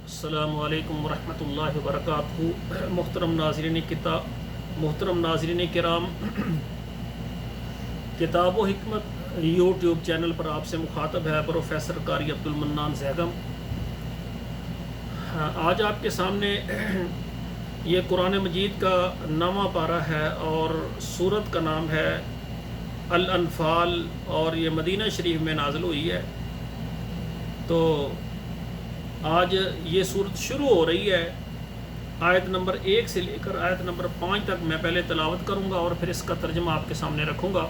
السلام علیکم ورحمۃ اللہ وبرکاتہ۔ محترم ناظرین کرام، کتاب و حکمت یوٹیوب چینل پر آپ سے مخاطب ہے پروفیسر قاری عبد المنان زیگم۔ آج آپ کے سامنے یہ قرآن مجید کا 9واں پارہ ہے اور سورت کا نام ہے الانفال، اور یہ مدینہ شریف میں نازل ہوئی ہے۔ تو آج یہ صورت شروع ہو رہی ہے، آیت نمبر 1 سے لے کر آیت نمبر 5 تک میں پہلے تلاوت کروں گا اور پھر اس کا ترجمہ آپ کے سامنے رکھوں گا۔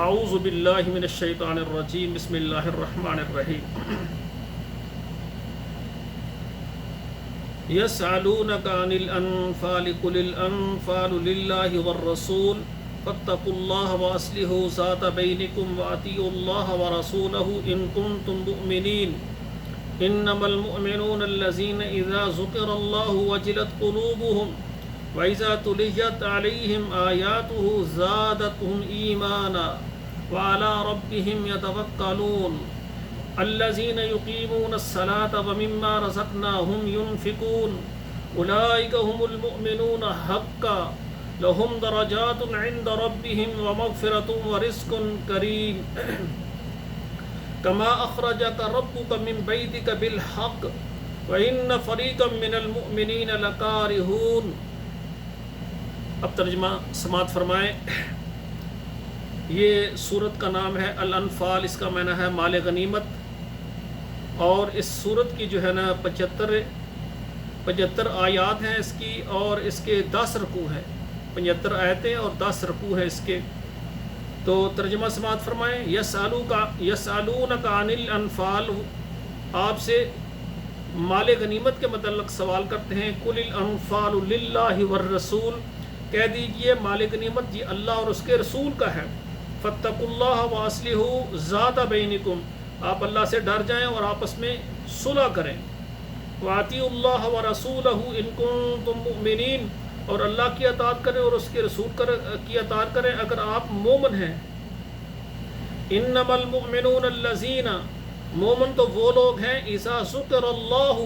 اعوذ باللہ من الشیطان الرجیم، بسم اللہ الرحمن الرحیم۔ یسألونک عن الانفال قل الانفال للہ والرسول فاتقوا اللہ واصلحوا ذات بینکم واطیعوا اللہ ورسولہ ان کنتم مؤمنین۔ انما المؤمنون الذين اذا ذكر الله وجلت قلوبهم واذا تليت عليهم آياته زادتهم ايمانا وعلى ربهم يتوكلون الذين يقيمون الصلاة ومما رزقناهم ينفقون اولئك هم المؤمنون حقا لهم درجات عند ربهم ومغفرة ورزق كريم کما اخرجک ربک من بیتک بالحق وان فریقا من المؤمنین لکارہون۔ اب ترجمہ سماعت فرمائیں۔ یہ سورت کا نام ہے الانفال، اس کا معنی ہے مال غنیمت، اور اس سورت کی جو ہے نا 75 آیات ہیں اس کی، اور اس کے 10 رکوع ہیں، 75 آیتیں اور 10 رکوع ہیں اس کے۔ تو ترجمہ سماعت فرمائیں۔ یسألونک عن الانفال، آپ سے مال غنیمت کے متعلق سوال کرتے ہیں۔ قل الانفال للہ والرسول، کہہ دیجئے مال غنیمت یہ اللہ اور اس کے رسول کا ہے۔ فاتقوا اللہ واصلحوا ذات بینکم، آپ اللہ سے ڈر جائیں اور آپس میں صلح کریں۔ واطیعوا اللہ ورسولہ ان کنتم مؤمنین، اور اللہ کی اطاعت کریں اور اس کے رسول کی اطاعت کریں اگر آپ مومن ہیں۔ انما المؤمنون الذین، مومن تو وہ لوگ ہیں، اذا ذکر اللہ،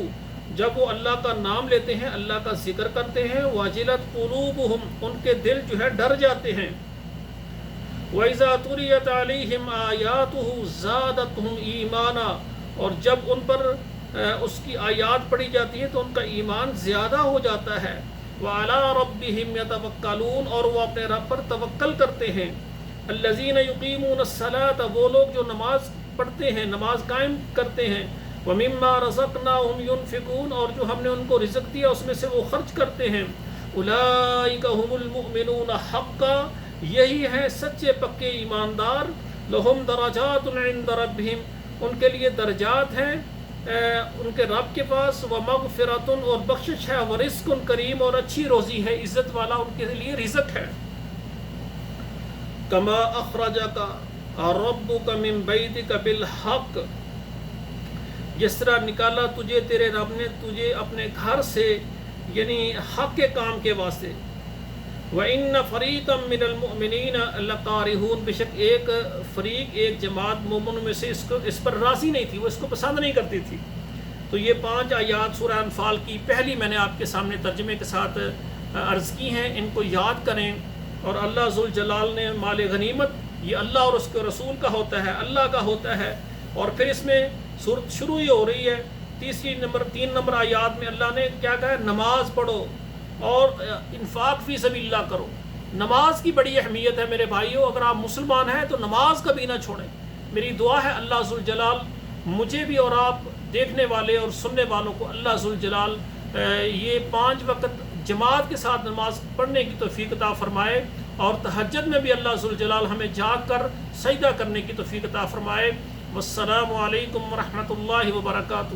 جب وہ اللہ کا نام لیتے ہیں، اللہ کا ذکر کرتے ہیں، واجلت قلوبہم، ان کے دل جو ہے ڈر جاتے ہیں۔ وَإِذَا تُلِيَتْ عَلَيْهِمْ آيَاتُهُ زَادَتْهُمْ إِيمَانًا، اور جب ان پر اس کی آیات پڑھی جاتی ہے تو ان کا ایمان زیادہ ہو جاتا ہے۔ وَعَلَىٰ رَبِّهِمْ يَتَوَكَّلُونَ، اور وہ اپنے رب پر توکل کرتے ہیں۔ الَّذِينَ يُقِيمُونَ الصَّلَاةَ، وہ لوگ جو نماز پڑھتے ہیں، نماز قائم کرتے ہیں۔ وَمِمَّا رَزَقْنَاهُمْ يُنْفِقُونَ، اور جو ہم نے ان کو رزق دیا اس میں سے وہ خرچ کرتے ہیں۔ أُولَٰئِكَ هُمُ الْمُؤْمِنُونَ حَقًّا، یہی ہیں سچے پکے ایماندار۔ لَهُمْ دَرَجَاتٌ عِندَ رَبِّهِمْ، ان کے لیے درجات ہیں ان کے رب کے پاس۔ وَمَغْفِرَةٌ، اور بخشش ہے۔ وَرِزْقٌ کریم، اور اچھی روزی ہے، عزت والا ان کے لیے رزق ہے۔ کما اخرجک ربک من بیتک بالحق، جس طرح نکالا تجھے تیرے رب نے تجھے اپنے گھر سے، یعنی حق کے کام کے واسطے۔ وَإِنَّ فَرِيقًا مِّنَ الْمُؤْمِنِينَ لَكَارِهُونَ، بے شک ایک فریق، ایک جماعت مومنوں میں سے اس پر راضی نہیں تھی، وہ اس کو پسند نہیں کرتی تھی۔ تو یہ 5 آیات سورہ انفال کی پہلی میں نے آپ کے سامنے ترجمے کے ساتھ عرض کی ہیں، ان کو یاد کریں۔ اور اللہ ذوالجلال نے مال غنیمت یہ اللہ اور اس کے رسول کا ہوتا ہے، اللہ کا ہوتا ہے۔ اور پھر اس میں صورت شروع ہی ہو رہی ہے 3 نمبر آیات میں اللہ نے کیا کہا ہے؟ نماز پڑھو اور انفاق فی سبیل اللہ کرو۔ نماز کی بڑی اہمیت ہے میرے بھائیوں، اگر آپ مسلمان ہیں تو نماز کبھی نہ چھوڑیں۔ میری دعا ہے اللہ ذوالجلال مجھے بھی اور آپ دیکھنے والے اور سننے والوں کو اللہ ذوالجلال یہ 5 وقت جماعت کے ساتھ نماز پڑھنے کی توفیق عطا فرمائے، اور تہجد میں بھی اللہ ذوالجلال ہمیں جاگ کر سجدہ کرنے کی توفیق عطا فرمائے۔ والسلام علیکم ورحمۃ اللہ وبرکاتہ۔